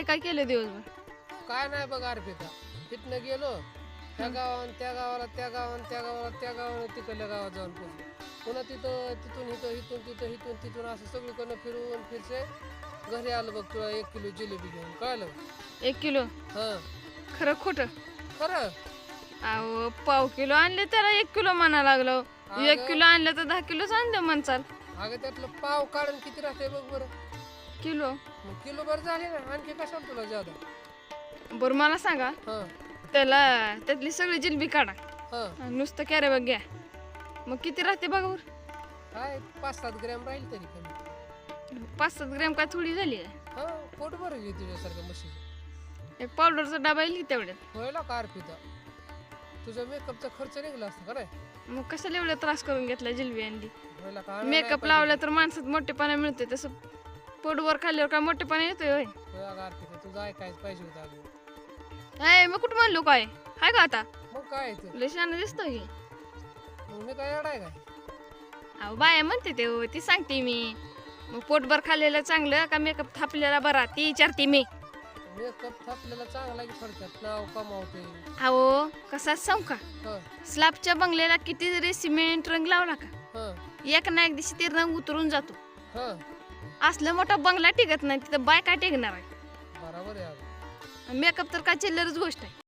काय काय केलं दिवसभर? काय नाही बघ अर्पिता, तिथनं गेलो त्या गावान त्या गावाला त्या गावान त्या गावाला त्या गावानं तिकडल्या गावात जाऊन पोहोचलो. पुन्हा तिथून तिथून असं सगळीकडनं फिरून फिरसे घरी आलं बघ. तुला 1 किलो जिलेबी घेऊन कळलं. 1 किलो? हा खरं खोटं? खरं. अहो पाव किलो आणले त्याला 1 किलो म्हणा लागलो. 1 किलो आणलं तर 10 किलोच आणलं म्हणचाल. अगं त्यातलं पाव काढून किती राहते बघ बरं. किलो? मग किलो बरं झाले ना, आणखी कशाला तुला जादा. बरं मला सांगा, हा त्याला त्यातली सगळी जिलबी काढा हा आणि नुसतं कॅरे बघ घ्या, मग किती राहते बघा बरं? काय 5-7 ग्रॅम राहील तरी कमी. 5-7 ग्रॅम काय थोडी झाली आहे? हा पोट बरं घे तुझ्यासारख्या म्हशीचं. एक पावडरचा डबा येईल की तेवढ्यात. व्हायला का अर्पिता, तुझा मेकअपचा खर्च निघला असता का नाही? मग कशाला एवढा त्रास करून घेतला जिलबी आणली? व्हायला का मेकअप लावला तर माणसात मोठेपणा मिळते, तसं पोटवर खाल्ल्यावर काय मोठेपणा येतोय होय? अर्पिता तुझं ऐकायचं पाहिजे होतं अगं. हाय मग कुठं म्हणलो काय हाय का आता? मग काय आहे ते? लय शहाणा दिसतो की. मग मी काय अडाय काय? अहो बाया म्हणते ते हो, ती सांगते मी. मग पोटभर खाल्लेलं चांगलं का मेकअप थापलेला बरा ती विचारते मी. मेकअप थापलेला चांगला की थोडक्यात नाव कमावते. अहो कसाच सांगू का, हं स्लॅबच्या बंगल्याला किती जरी सिमेंट रंग लावला का, हं एक ना एक दिवशी ते रंग उतरून जातो. हं असलं मोठा बंगला टिकत नाही, तिथं बाय काय टिकणार आहे? बरोबर आहे अगं. मेकअप तर काय चिल्लरच गोष्ट आहे.